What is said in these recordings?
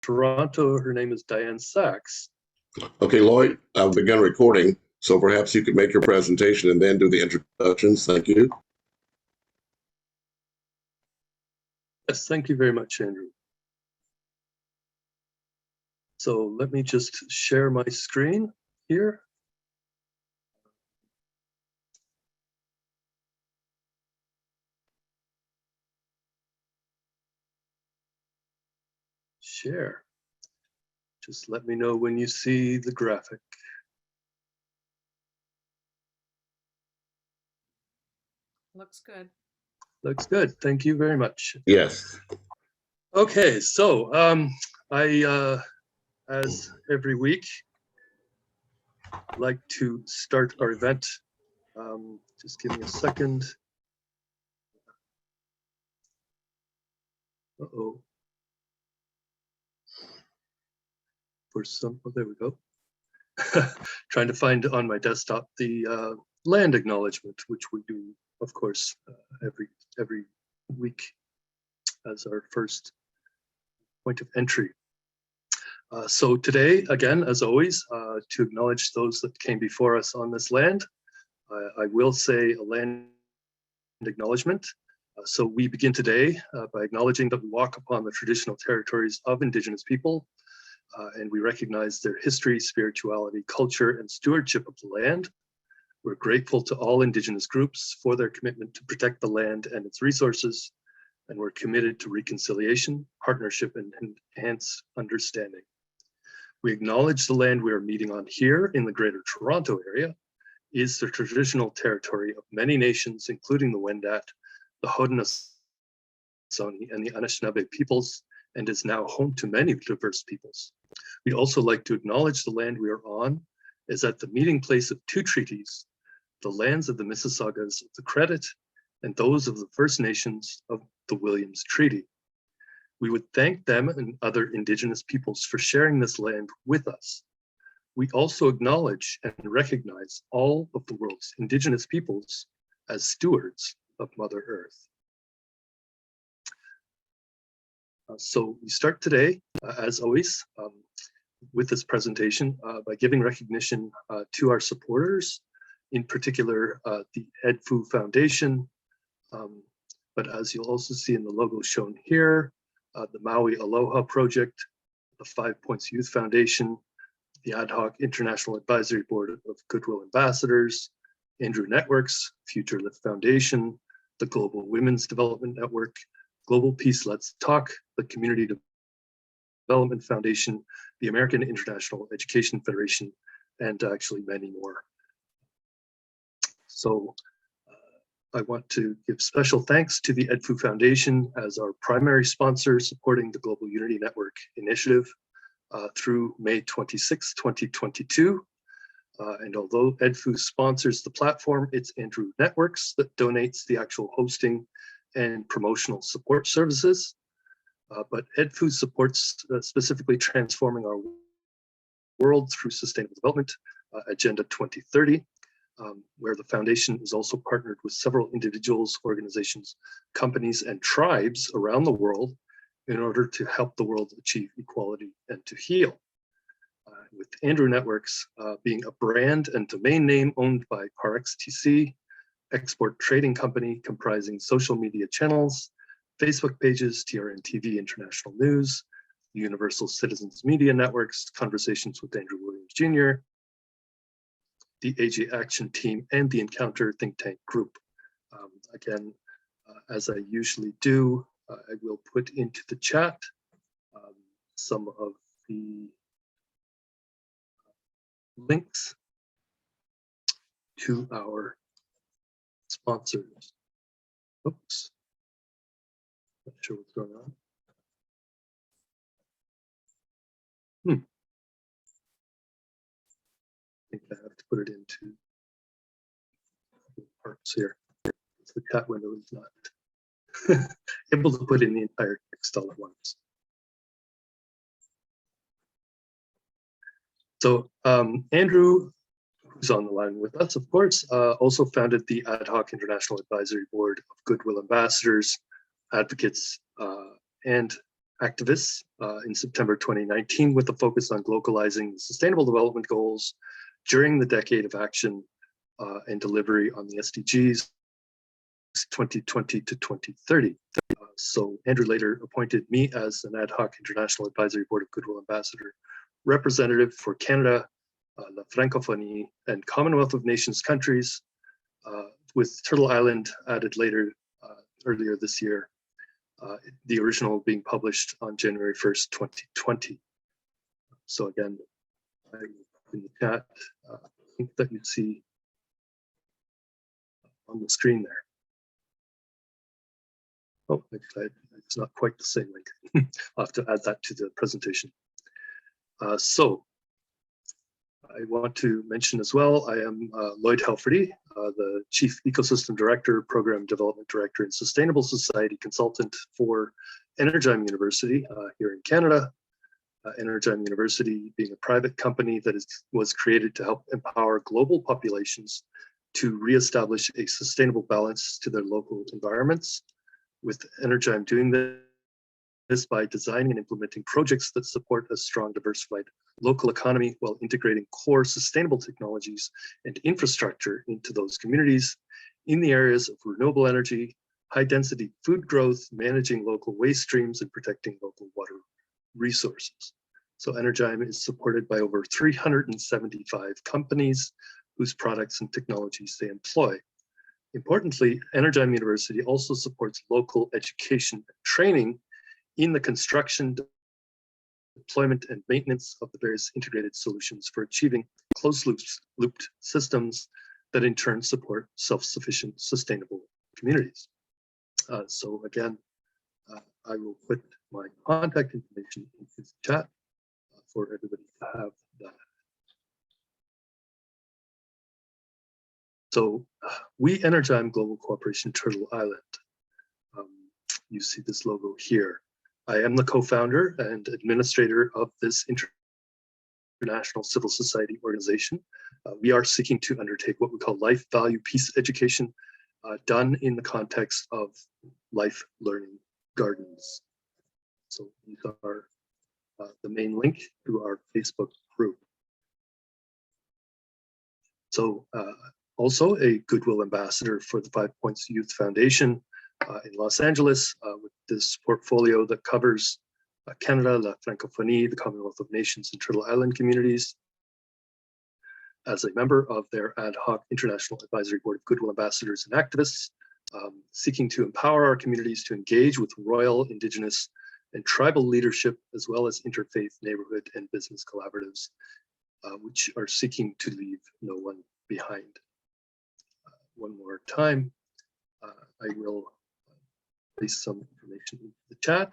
Toronto. Her name is Diane Sachs. Okay, Lloyd, I've begun recording, so perhaps you could make your presentation and then do the introductions. Thank you. Yes, thank you very much, Andrew. So let me just share my screen here. Share. Just let me know when you see the graphic. Looks good. Looks good. Thank you very much. Yes. Okay, so as every week, like to start our event. Just give me a second. Uh-oh. For some, oh, there we go. Trying to find on my desktop the land acknowledgement, which we do, of course, every week as our first point of entry. So today, again, as always, to acknowledge those that came before us on this land, I will say a land acknowledgement. So we begin today by acknowledging that we walk upon the traditional territories of Indigenous people, and we recognize their history, spirituality, culture, and stewardship of the land. We're grateful to all Indigenous groups for their commitment to protect the land and its resources, and we're committed to reconciliation, partnership, and enhanced understanding. We acknowledge the land we are meeting on here in the Greater Toronto Area is the traditional territory of many nations, including the Wendat, the Haudenosaunee, and the Anishinaabe peoples, and is now home to many diverse peoples. We'd also like to acknowledge the land we are on is at the meeting place of two treaties, the lands of the Mississaugas of the Credit and those of the First Nations of the Williams Treaty. We would thank them and other Indigenous peoples for sharing this land with us. We also acknowledge and recognize all of the world's Indigenous peoples as stewards of Mother Earth. So we start today, as always, with this presentation by giving recognition to our supporters, in particular the EDFU Foundation, but as you'll also see in the logo shown here, the Maui Aloha Project, the 5 Points Youth Foundation, the Ad Hoc International Advisory Board of Goodwill Ambassadors, Andrew Networks, Future Lift Foundation, the Global Women's Development Network, Global Peace Let's Talk, the Community Development Foundation, the American International Education Federation, and actually many more. So I want to give special thanks to the EDFU Foundation as our primary sponsor supporting the Global Unity Network initiative through May 26, 2022. And although EDFU sponsors the platform, it's Andrew Networks that donates the actual hosting and promotional support services. But EDFU supports specifically transforming our world through sustainable development, Agenda 2030, where the foundation is also partnered with several individuals, organizations, companies, and tribes around the world in order to help the world achieve equality and to heal. With Andrew Networks being a brand and domain name owned by ParXTC, export trading company comprising social media channels, Facebook pages, TRN TV International News, Universal Citizens Media Networks, Conversations with Andrew Williams Jr., the AJ Action Team, and the Encounter Think Tank Group. Again, as I usually do, I will put into the chat some of the links to our sponsors. Oops, not sure what's going on. I think I have to put it into parts here. The chat window is not able to put in the entire text all at once. So Andrew, who's on the line with us, of course, also founded the Ad Hoc International Advisory Board of Goodwill Ambassadors, Advocates, and activists in September 2019 with a focus on globalizing the Sustainable Development Goals during the decade of action and delivery on the SDGs 2020 to 2030. So Andrew later appointed me as an ad hoc International Advisory Board of Goodwill Ambassador representative for Canada, La Francophonie, and Commonwealth of Nations countries, with Turtle Island added later, earlier this year, the original being published on January 1st, 2020. So again, in the chat, I think that you see on the screen there. Oh, it's not quite the same link. I'll have to add that to the presentation. So I want to mention as well, I am Lloyd Helferty, the Chief Ecosystem Director, Program Development Director, and Sustainable Society Consultant for Energime University here in Canada. Energime University being a private company that was created to help empower global populations to reestablish a sustainable balance to their local environments, with Energime doing this by designing and implementing projects that support a strong, diversified local economy while integrating core sustainable technologies and infrastructure into those communities in the areas of renewable energy, high-density food growth, managing local waste streams, and protecting local water resources. So Energime is supported by over 375 companies whose products and technologies they employ. Importantly, Energime University also supports local education and training in the construction, deployment, and maintenance of the various integrated solutions for achieving closed-looped systems that in turn support self-sufficient, sustainable communities. So again, I will put my contact information into the chat for everybody to have that. So we Energime Global Cooperation Turtle Island. You see this logo here. I am the co-founder and administrator of this international civil society organization. We are seeking to undertake what we call life value peace education, done in the context of life learning gardens. So these are the main link to our Facebook group. So also a Goodwill Ambassador for the 5 Points Youth Foundation in Los Angeles, with this portfolio that covers Canada, La Francophonie, the Commonwealth of Nations, and Turtle Island communities. As a member of their ad hoc International Advisory Board of Goodwill Ambassadors and activists, seeking to empower our communities to engage with royal, Indigenous, and tribal leadership, as well as interfaith, neighborhood, and business collaboratives, which are seeking to leave no one behind. One more time, I will place some information in the chat,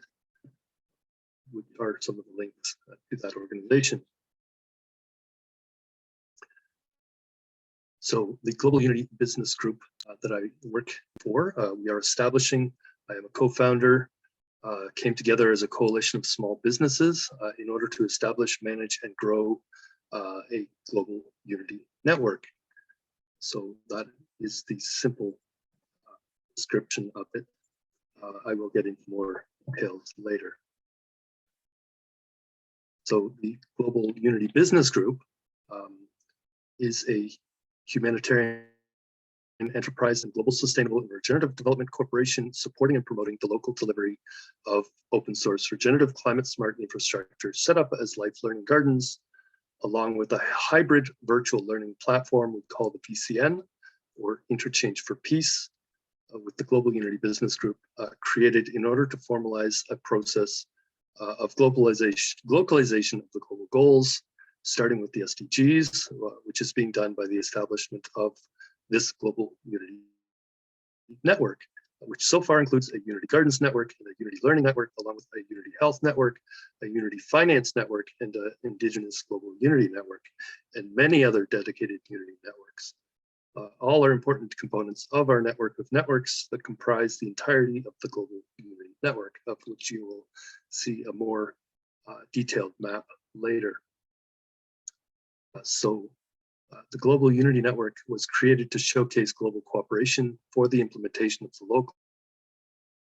which are some of the links to that organization. So the Global Unity Business Group that I work for, we are establishing, I am a co-founder, came together as a coalition of small businesses in order to establish, manage, and grow a global unity network. So that is the simple description of it. I will get into more details later. So the Global Unity Business Group is a humanitarian enterprise and global sustainable and regenerative development corporation supporting and promoting the local delivery of open source regenerative climate smart infrastructure set up as life learning gardens, along with a hybrid virtual learning platform we call the VCN, or Interchange for Peace, with the Global Unity Business Group created in order to formalize a process of localization of the global goals, starting with the SDGs, which is being done by the establishment of this Global Unity Network, which so far includes a Unity Gardens Network and a Unity Learning Network, along with a Unity Health Network, a Unity Finance Network, and an Indigenous Global Unity Network, and many other dedicated Unity networks. All are important components of our network of networks that comprise the entirety of the Global Unity Network, of which you will see a more detailed map later. The Global Unity Network was created to showcase global cooperation for the implementation of the local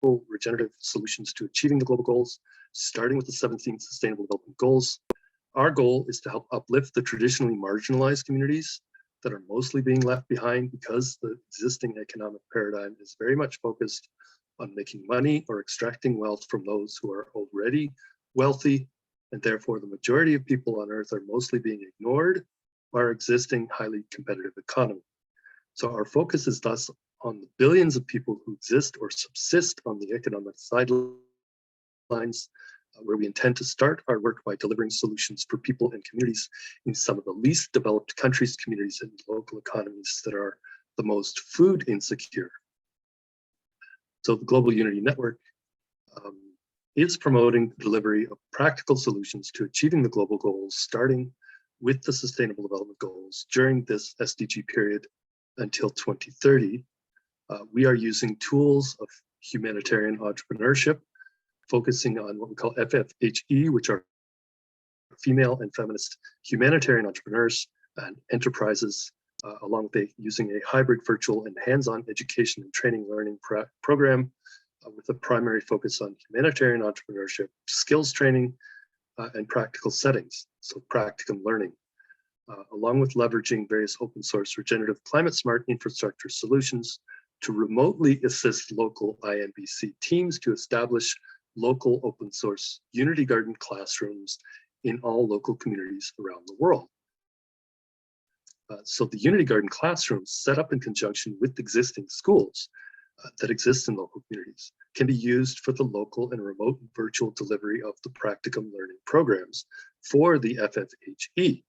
regenerative solutions to achieving the global goals, starting with the 17 Sustainable Development Goals. Our goal is to help uplift the traditionally marginalized communities that are mostly being left behind because the existing economic paradigm is very much focused on making money or extracting wealth from those who are already wealthy, and therefore the majority of people on Earth are mostly being ignored by our existing highly competitive economy. So our focus is thus on the billions of people who exist or subsist on the economic sidelines, where we intend to start our work by delivering solutions for people and communities in some of the least developed countries, communities, and local economies that are the most food insecure. So the Global Unity Network is promoting the delivery of practical solutions to achieving the global goals, starting with the Sustainable Development Goals during this SDG period until 2030. We are using tools of humanitarian entrepreneurship, focusing on what we call FFHE, which are female and feminist humanitarian entrepreneurs and enterprises, along with using a hybrid virtual and hands-on education and training learning program with a primary focus on humanitarian entrepreneurship, skills training, and practical settings, so practicum learning, along with leveraging various open source regenerative climate smart infrastructure solutions to remotely assist local INBC teams to establish local open source Unity Garden classrooms in all local communities around the world. So the Unity Garden classrooms, set up in conjunction with existing schools that exist in local communities, can be used for the local and remote virtual delivery of the practicum learning programs for the FFHE,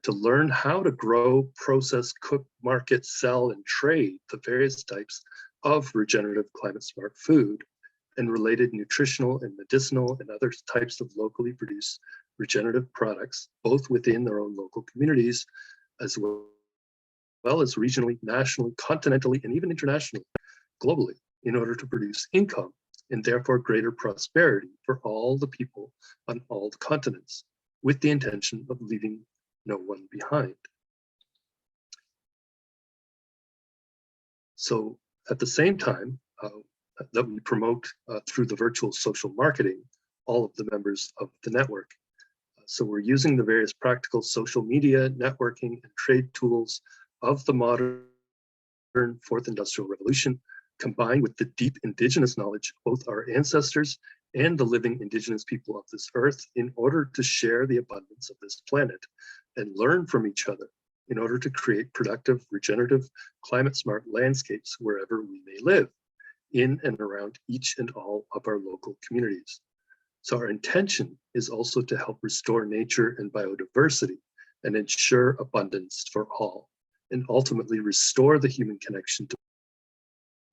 to learn how to grow, process, cook, market, sell, and trade the various types of regenerative climate smart food and related nutritional and medicinal and other types of locally produced regenerative products, both within their own local communities, as well as regionally, nationally, continentally, and even internationally, globally, in order to produce income and therefore greater prosperity for all the people on all the continents, with the intention of leaving no one behind. So at the same time that we promote through the virtual social marketing, all of the members of the network. So we're using the various practical social media, networking, and trade tools of the modern fourth industrial revolution, combined with the deep indigenous knowledge of both our ancestors and the living indigenous people of this earth, in order to share the abundance of this planet and learn from each other in order to create productive, regenerative, climate smart landscapes wherever we may live, in and around each and all of our local communities. So our intention is also to help restore nature and biodiversity and ensure abundance for all, and ultimately restore the human connection to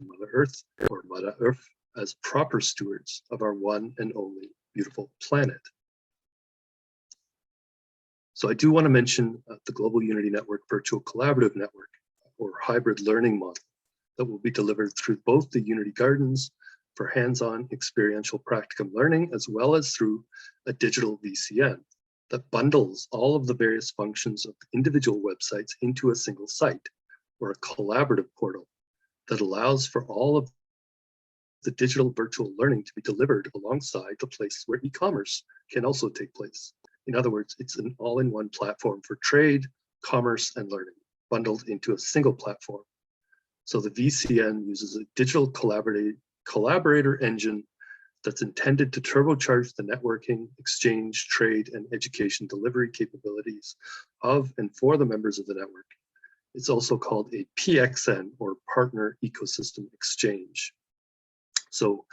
Mother Earth, or Mother Earth, as proper stewards of our one and only beautiful planet. So I do want to mention the Global Unity Network Virtual Collaborative Network, or hybrid learning model, that will be delivered through both the Unity Gardens for hands-on experiential practicum learning, as well as through a digital VCN that bundles all of the various functions of individual websites into a single site, or a collaborative portal that allows for all of the digital virtual learning to be delivered alongside the place where e-commerce can also take place. In other words, it's an all-in-one platform for trade, commerce, and learning, bundled into a single platform. So the VCN uses a digital collaborator engine that's intended to turbocharge the networking, exchange, trade, and education delivery capabilities of and for the members of the network. It's also called a PXN, or Partner Ecosystem Exchange. So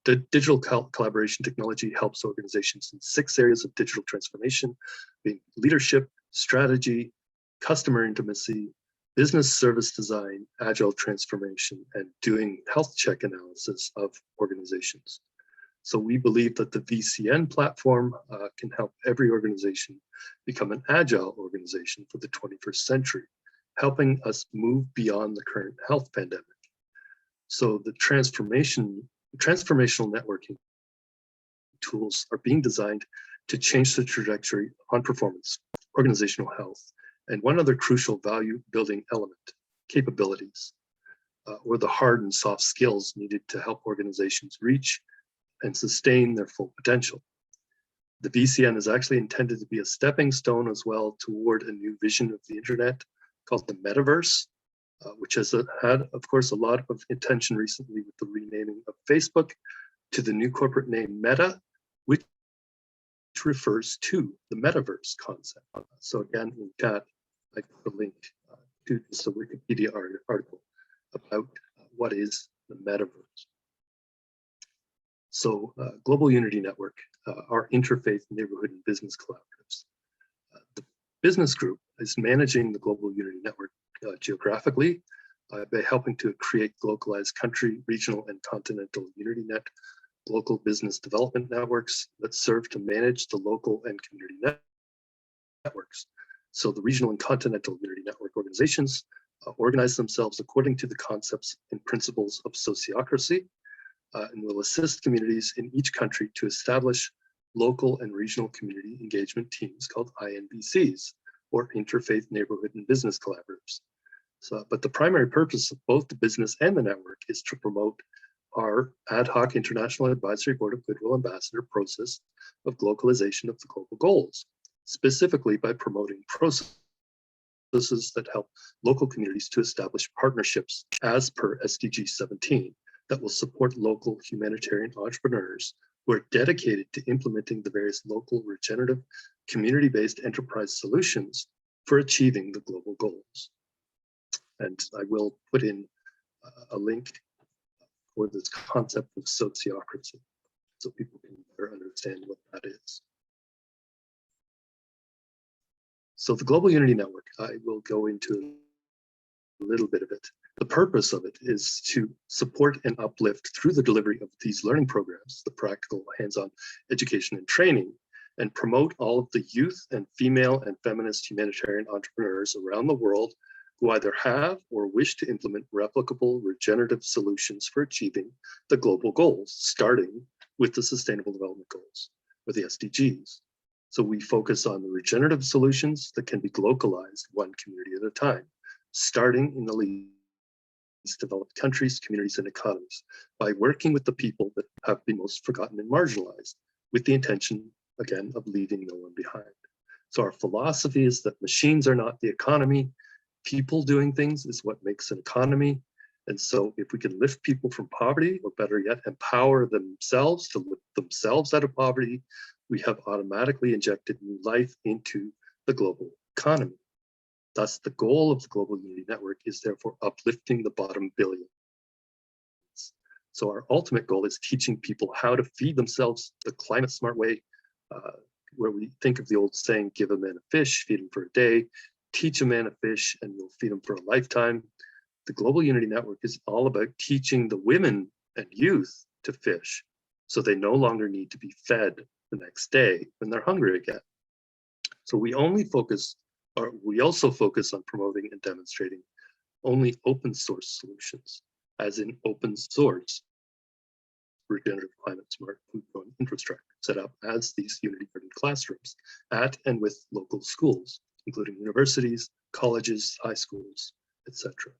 the digital collaboration technology helps organizations in 6 areas of digital transformation, being leadership, strategy, customer intimacy, business service design, agile transformation, and doing health check analysis of organizations. So we believe that the VCN platform can help every organization become an agile organization for the 21st century, helping us move beyond the current health pandemic. So the transformational networking tools are being designed to change the trajectory on performance, organizational health, and one other crucial value building element, capabilities. or the hard and soft skills needed to help organizations reach and sustain their full potential. The VCN is actually intended to be a stepping stone as well toward a new vision of the internet called the metaverse, which has had, of course, a lot of attention recently with the renaming of Facebook to the new corporate name Meta, which refers to the metaverse concept. So again, in chat, I put a link to just a Wikipedia article about what is the metaverse. So Global Unity Network are interfaith neighborhood and business collaboratives. The business group is managing the Global Unity Network geographically by helping to create localized country, regional, and continental UnityNet local business development networks that serve to manage the local and community networks. So the regional and continental Unity Network organizations organize themselves according to the concepts and principles of sociocracy, and will assist communities in each country to establish local and regional community engagement teams called INBCs, or Interfaith Neighborhood and Business Collaboratives. So, but the primary purpose of both the business and the network is to promote our ad hoc International Advisory Board of Goodwill Ambassador process of globalization of the global goals, specifically by promoting processes that help local communities to establish partnerships as per SDG 17 that will support local humanitarian entrepreneurs who are dedicated to implementing the various local regenerative community-based enterprise solutions for achieving the global goals. And I will put in a link for this concept of sociocracy so people can better understand what that is. So the Global Unity Network, I will go into a little bit of it. The purpose of it is to support and uplift through the delivery of these learning programs, the practical hands-on education and training, and promote all of the youth and female and feminist humanitarian entrepreneurs around the world who either have or wish to implement replicable regenerative solutions for achieving the global goals, starting with the Sustainable Development Goals, or the SDGs. So we focus on the regenerative solutions that can be localized one community at a time, starting in the least developed countries, communities, and economies, by working with the people that have been most forgotten and marginalized, with the intention, again, of leaving no one behind. So our philosophy is that machines are not the economy, people doing things is what makes an economy. And so if we can lift people from poverty, or better yet, empower themselves to lift themselves out of poverty, we have automatically injected new life into the global economy. Thus, the goal of the Global Unity Network is therefore uplifting the bottom billion. So our ultimate goal is teaching people how to feed themselves the climate smart way, where we think of the old saying, give a man a fish, feed him for a day, teach a man a fish, and you'll feed him for a lifetime. The Global Unity Network is all about teaching the women and youth to fish, so they no longer need to be fed the next day when they're hungry again. So we also focus on promoting and demonstrating only open source solutions, as in open source regenerative climate smart food growing infrastructure set up as these Unity Garden classrooms at and with local schools, including universities, colleges, high schools, etc.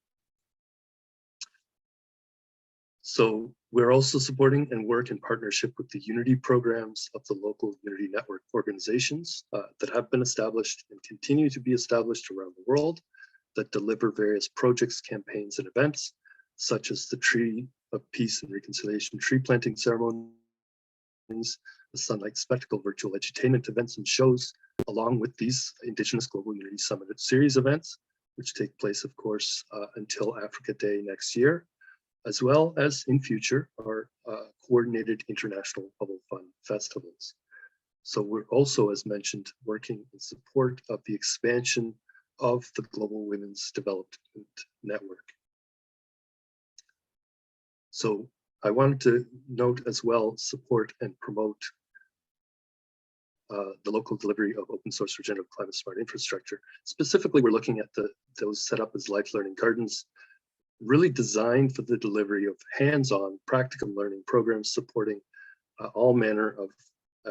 So we're also supporting and work in partnership with the Unity programs of the local Unity Network organizations that have been established and continue to be established around the world, that deliver various projects, campaigns, and events, such as the Tree of Peace and Reconciliation tree planting ceremonies, the Sunlight Spectacle virtual edutainment events and shows, along with these Indigenous Global Unity Summit series events, which take place, of course, until Africa Day next year, as well as in future our coordinated international bubble fund festivals. So we're also, as mentioned, working in support of the expansion of the Global Women's Development Network. So I wanted to note as well, support and promote the local delivery of open source regenerative climate smart infrastructure. Specifically, we're looking at those set up as life learning gardens, really designed for the delivery of hands-on practical learning programs supporting all manner of,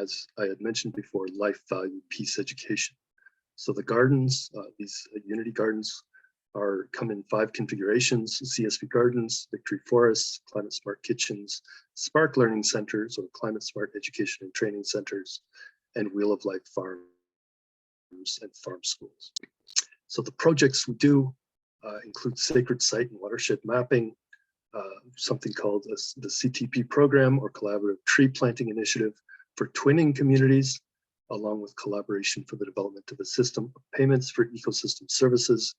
as I had mentioned before, life value peace education. So the gardens, these Unity gardens, come in 5 configurations: CSV Gardens, Victory Forests, Climate Smart Kitchens, Spark Learning Centers, or Climate Smart Education and Training Centers, and Wheel of Life Farms and Farm Schools. So the projects we do include sacred site and watershed mapping, something called the CTP program, or Collaborative Tree Planting Initiative, for twinning communities, along with collaboration for the development of a system of payments for ecosystem services,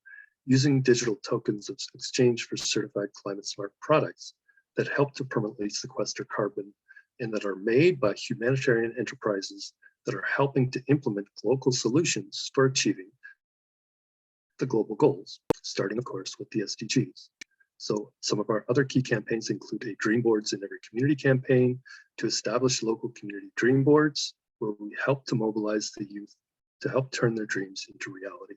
using digital tokens of exchange for certified climate smart products that help to permanently sequester carbon and that are made by humanitarian enterprises that are helping to implement local solutions for achieving the global goals, starting of course with the SDGs. So some of our other key campaigns include a Dream Boards in Every Community campaign to establish local community dream boards, where we help to mobilize the youth to help turn their dreams into reality,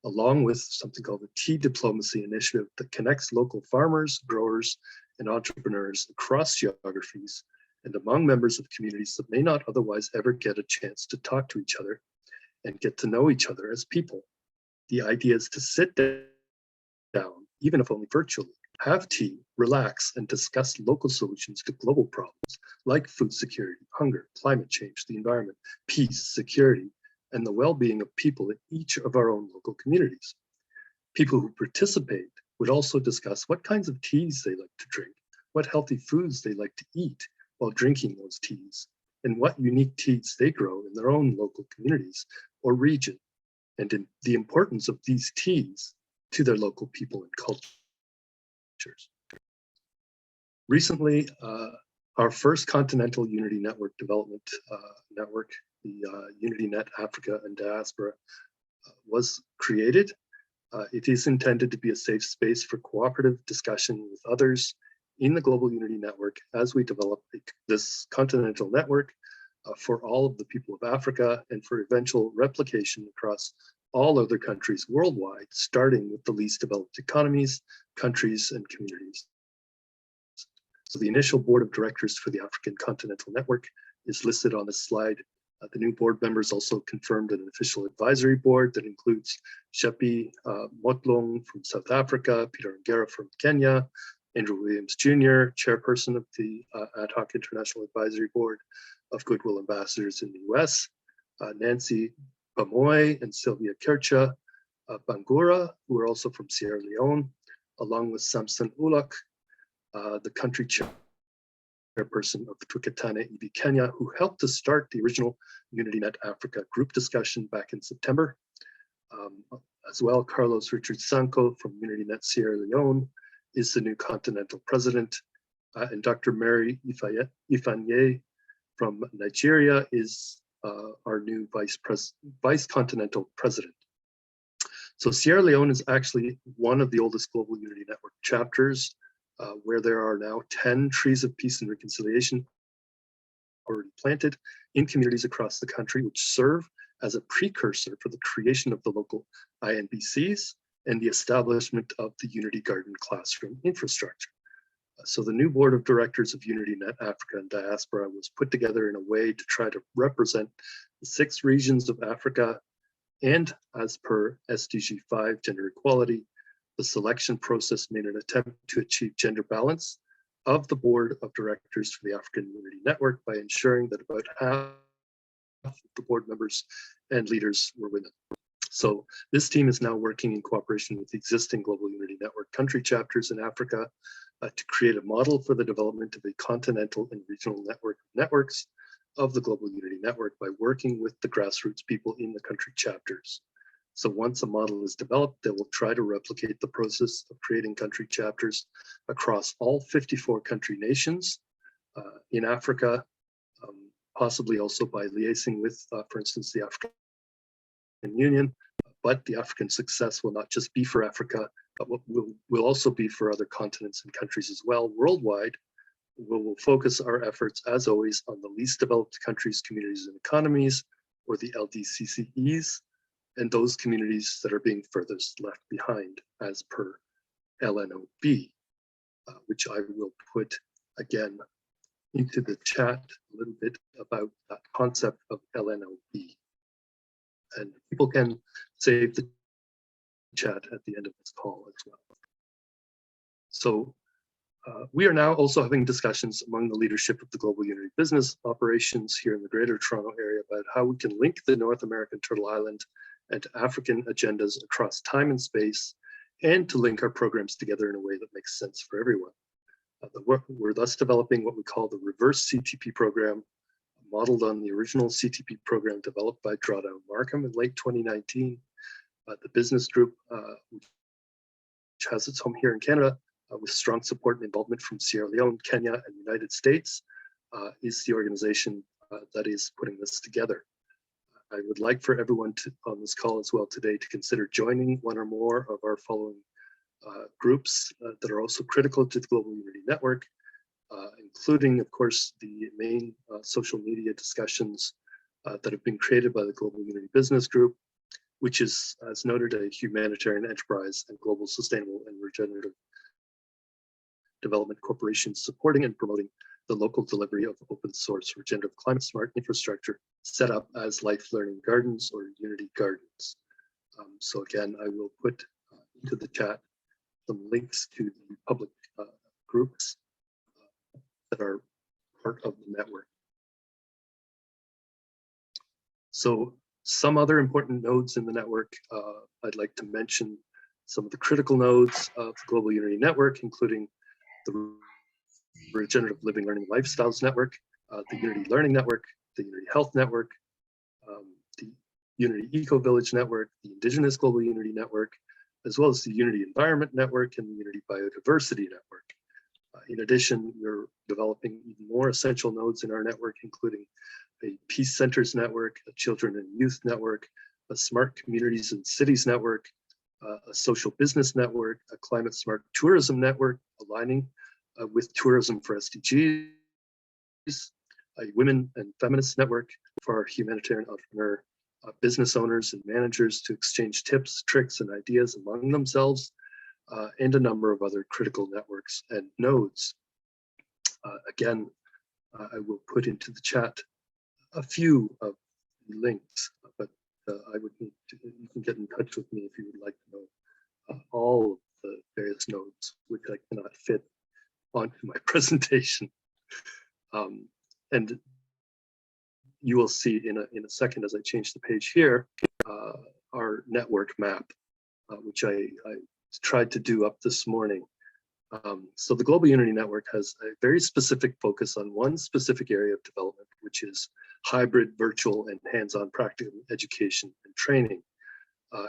along with something called the Tea Diplomacy Initiative that connects local farmers, growers, and entrepreneurs across geographies and among members of communities that may not otherwise ever get a chance to talk to each other and get to know each other as people. The idea is to sit down, even if only virtually, have tea, relax, and discuss local solutions to global problems like food security, hunger, climate change, the environment, peace, security, and the well-being of people in each of our own local communities. People who participate would also discuss what kinds of teas they like to drink, what healthy foods they like to eat while drinking those teas, and what unique teas they grow in their own local communities or region, and in the importance of these teas to their local people and cultures. Recently, our first Continental Unity Network Development Network, the UnityNet Africa and Diaspora, was created. It is intended to be a safe space for cooperative discussion with others in the Global Unity Network as we develop this continental network for all of the people of Africa and for eventual replication across all other countries worldwide, starting with the least developed economies, countries, and communities. So the initial board of directors for the African Continental Network is listed on this slide. The new board members also confirmed an official advisory board that includes Shepi Motlong from South Africa, Peter Ngera from Kenya, Andrew Williams Jr., chairperson of the Ad Hoc International Advisory Board of Goodwill Ambassadors in the US, Nancy Bamoy and Sylvia Kercha Bangura, who are also from Sierra Leone, along with Samson Ulak, the country chairperson of the Twikatane EB Kenya, who helped to start the original UnityNet Africa group discussion back in September. As well, Carlos Richard Sanko from UnityNet Sierra Leone is the new continental president, and Dr. Mary Ifanye from Nigeria is our new vice continental president. So Sierra Leone is actually one of the oldest Global Unity Network chapters, where there are now 10 trees of peace and reconciliation already planted in communities across the country, which serve as a precursor for the creation of the local INBCs and the establishment of the Unity Garden classroom infrastructure. So the new board of directors of UnityNet Africa and Diaspora was put together in a way to try to represent the 6 regions of Africa, and as per SDG 5 gender equality, the selection process made an attempt to achieve gender balance of the board of directors for the African Unity Network by ensuring that about half of the board members and leaders were women. So this team is now working in cooperation with the existing Global Unity Network country chapters in Africa to create a model for the development of a continental and regional networks of the Global Unity Network by working with the grassroots people in the country chapters. So once a model is developed, they will try to replicate the process of creating country chapters across all 54 country nations in Africa, possibly also by liaising with, for instance, the African Union. But the African success will not just be for Africa, but will also be for other continents and countries as well worldwide. We will focus our efforts, as always, on the least developed countries, communities, and economies, or the LDCCEs, and those communities that are being furthest left behind as per LNOB, which I will put again into the chat a little bit about that concept of LNOB. And people can save the chat at the end of this call as well. So we are now also having discussions among the leadership of the Global Unity business operations here in the Greater Toronto area about how we can link the North American Turtle Island and African agendas across time and space, and to link our programs together in a way that makes sense for everyone. We're thus developing what we call the reverse CTP program, modeled on the original CTP program developed by Drawdown Markham in late 2019. The business group, which has its home here in Canada, with strong support and involvement from Sierra Leone, Kenya, and the United States, is the organization that is putting this together. I would like for everyone on this call as well today to consider joining one or more of our following groups that are also critical to the Global Unity Network, including, of course, the main social media discussions that have been created by the Global Unity Business Group, which is, as noted, a humanitarian enterprise and global sustainable and regenerative development corporation supporting and promoting the local delivery of open source regenerative climate smart infrastructure set up as life learning gardens or Unity Gardens. So again, I will put into the chat some links to the public groups that are part of the network. So some other important nodes in the network, I'd like to mention some of the critical nodes of the Global Unity Network, including the Regenerative Living Learning Lifestyles Network, the Unity Learning Network, the Unity Health Network, the Unity Eco Village Network, the Indigenous Global Unity Network, as well as the Unity Environment Network and the Unity Biodiversity Network. In addition, we're developing even more essential nodes in our network, including a Peace Centers Network, a Children and Youth Network, a Smart Communities and Cities Network, a Social Business Network, a Climate Smart Tourism Network, aligning with Tourism for SDGs, a Women and Feminist Network for our humanitarian entrepreneur business owners and managers to exchange tips, tricks, and ideas among themselves, and a number of other critical networks and nodes. Again, I will put into the chat a few of the links, but I would need to, you can get in touch with me if you would like to know all of the various nodes, which I cannot fit onto my presentation. And you will see in a second as I change the page here, our network map, which I tried to do up this morning. So the Global Unity Network has a very specific focus on one specific area of development, which is hybrid, virtual, and hands-on practical education and training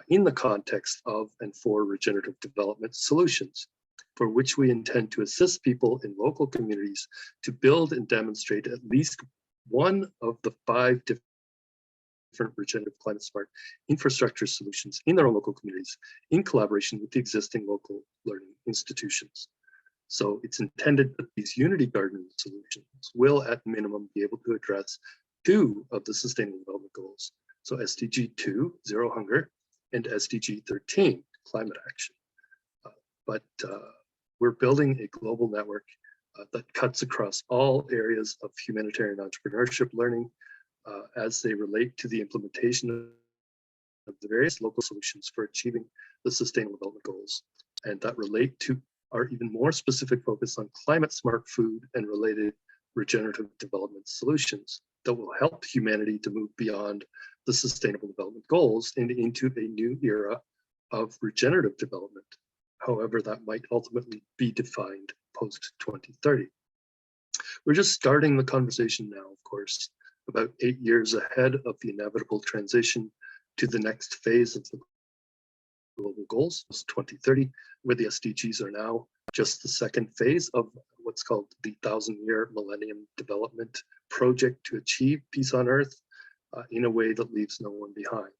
in the context of and for regenerative development solutions, for which we intend to assist people in local communities to build and demonstrate at least one of the 5 different regenerative climate smart infrastructure solutions in their own local communities in collaboration with the existing local learning institutions. So it's intended that these Unity Garden solutions will at minimum be able to address 2 of the Sustainable Development Goals. So SDG 2, Zero Hunger, and SDG 13, Climate Action. But we're building a global network that cuts across all areas of humanitarian entrepreneurship learning as they relate to the implementation of the various local solutions for achieving the Sustainable Development Goals, and that relate to our even more specific focus on climate smart food and related regenerative development solutions that will help humanity to move beyond the Sustainable Development Goals and into a new era of regenerative development, however that might ultimately be defined post-2030. We're just starting the conversation now, of course, about 8 years ahead of the inevitable transition to the next phase of the global goals, 2030, where the SDGs are now just the second phase of what's called the 1,000-year Millennium Development Project to achieve peace on Earth in a way that leaves no one behind.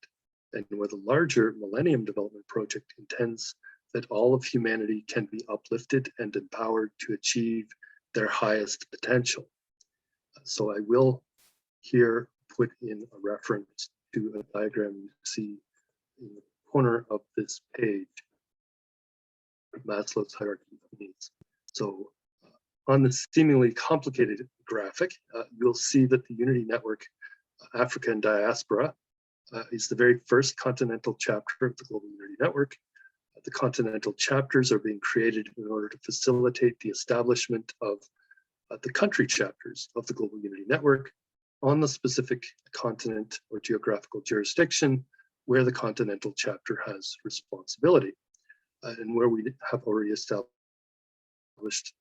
And where the larger Millennium Development Project intends that all of humanity can be uplifted and empowered to achieve their highest potential. So I will here put in a reference to a diagram you see in the corner of this page, Maslow's hierarchy of needs. So on the seemingly complicated graphic, you'll see that the Unity Network Africa and Diaspora is the very first continental chapter of the Global Unity Network, The Continental chapters are being created in order to facilitate the establishment of the country chapters of the Global Unity Network on the specific continent or geographical jurisdiction where the Continental chapter has responsibility, and where we have already established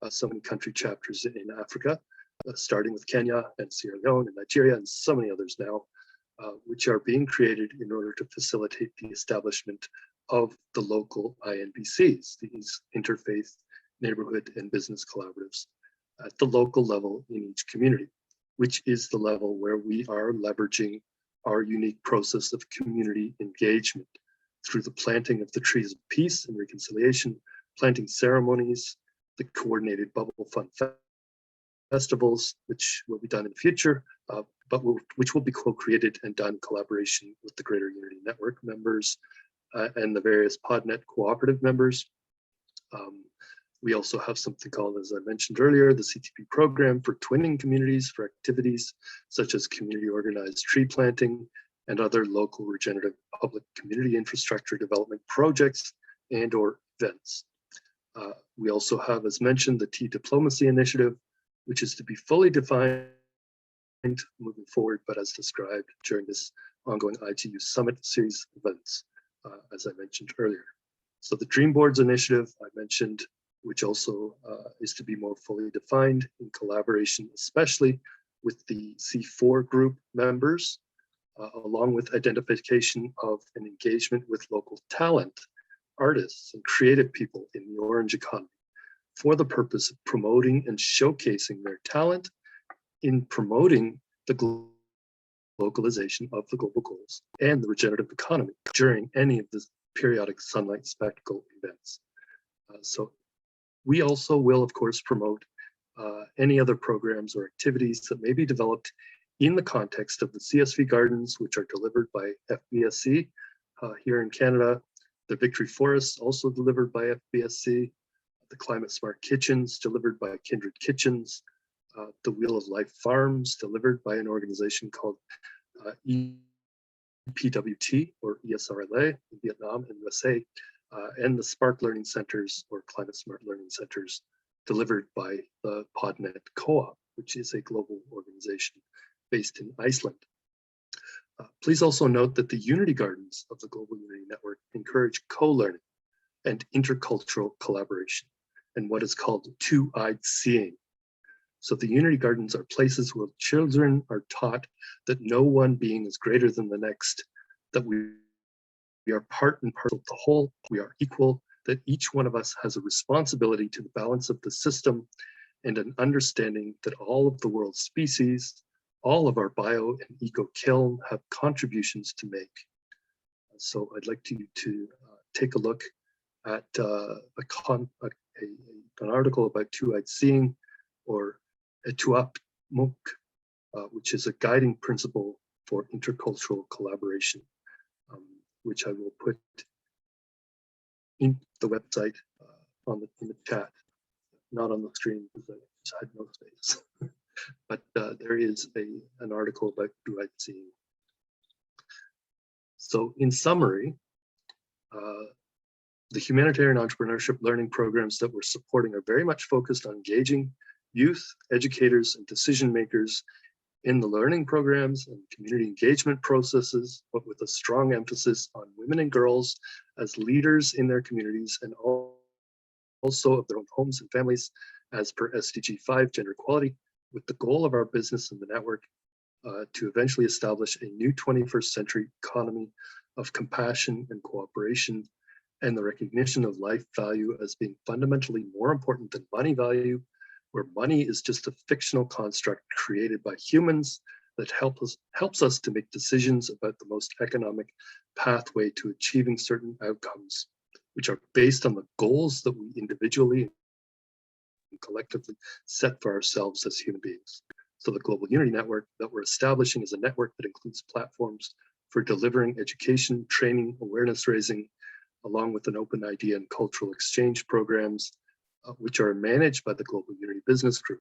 so many country chapters in Africa, starting with Kenya and Sierra Leone and Nigeria and so many others now, which are being created in order to facilitate the establishment of the local INBCs, these interfaith neighborhood and business collaboratives at the local level in each community, which is the level where we are leveraging our unique process of community engagement through the planting of the trees of peace and reconciliation, planting ceremonies, the coordinated Bubble Fun festivals, which will be done in the future, which will be co-created and done in collaboration with the Greater Unity Network members and the various PodNet cooperative members. We also have something called, as I mentioned earlier, the CTP program for twinning communities for activities such as community organized tree planting and other local regenerative public community infrastructure development projects and or events. We also have, as mentioned, the Tea Diplomacy Initiative, which is to be fully defined moving forward, but as described during this ongoing IGU Summit series events, as I mentioned earlier. So the Dream Boards Initiative I mentioned, which also is to be more fully defined in collaboration, especially with the C4 group members, along with identification of an engagement with local talent, artists, and creative people in the Orange economy for the purpose of promoting and showcasing their talent in promoting the localization of the global goals and the regenerative economy during any of the periodic sunlight spectacle events. So we also will, of course, promote any other programs or activities that may be developed in the context of the CSV Gardens, which are delivered by FBSC here in Canada, the Victory Forests also delivered by FBSC, the Climate Smart Kitchens delivered by Kindred Kitchens, the Wheel of Life Farms delivered by an organization called EPWT or ESRLA in Vietnam and USA, and the Spark Learning Centers or Climate Smart Learning Centers delivered by the PodNet Co-op, which is a global organization based in Iceland. Please also note that the Unity Gardens of the Global Unity Network encourage co-learning and intercultural collaboration and what is called two-eyed seeing. So the Unity Gardens are places where children are taught that no one being is greater than the next, that we are part and parcel of the whole, we are equal, that each one of us has a responsibility to the balance of the system and an understanding that all of the world's species, all of our bio and eco kiln have contributions to make. So I'd like to take a look at an article about two-eyed seeing, or Tuap Muk, which is a guiding principle for intercultural collaboration, which I will put in the website in the chat, not on the screen because I just had no space. But there is an article about two-eyed seeing. So in summary, the humanitarian entrepreneurship learning programs that we're supporting are very much focused on engaging youth, educators, and decision makers in the learning programs and community engagement processes, but with a strong emphasis on women and girls as leaders in their communities and also of their own homes and families as per SDG 5 gender equality, with the goal of our business and the network to eventually establish a new 21st century economy of compassion and cooperation and the recognition of life value as being fundamentally more important than money value, where money is just a fictional construct created by humans that helps us to make decisions about the most economic pathway to achieving certain outcomes, which are based on the goals that we individually and collectively set for ourselves as human beings. So the Global Unity Network that we're establishing is a network that includes platforms for delivering education, training, awareness raising, along with an open idea and cultural exchange programs, which are managed by the Global Unity Business Group.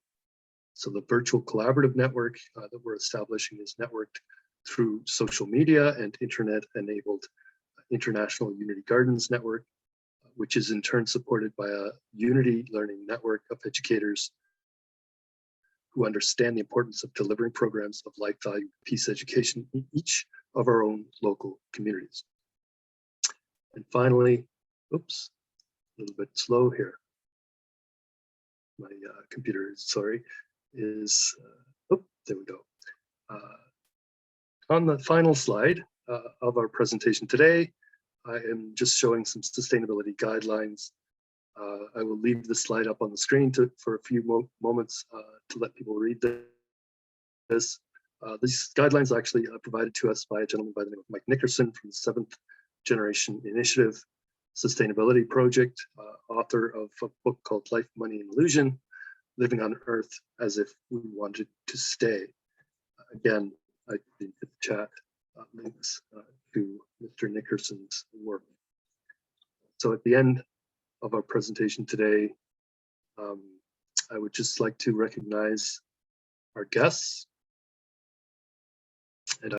So the virtual collaborative network that we're establishing is networked through social media and internet-enabled International Unity Gardens Network, which is in turn supported by a Unity learning network of educators who understand the importance of delivering programs of life value peace education in each of our own local communities. And finally, oops, a little bit slow here. My computer is, sorry, is, oh, there we go. On the final slide of our presentation today, I am just showing some sustainability guidelines. I will leave the slide up on the screen for a few moments to let people read this. These guidelines are actually provided to us by a gentleman by the name of Mike Nickerson from the 7th Generation Initiative Sustainability Project, author of a book called Life, Money, and Illusion, Living on Earth as If We Wanted to Stay. Again, I think the chat links to Mr. Nickerson's work. So at the end of our presentation today, I would just like to recognize our guests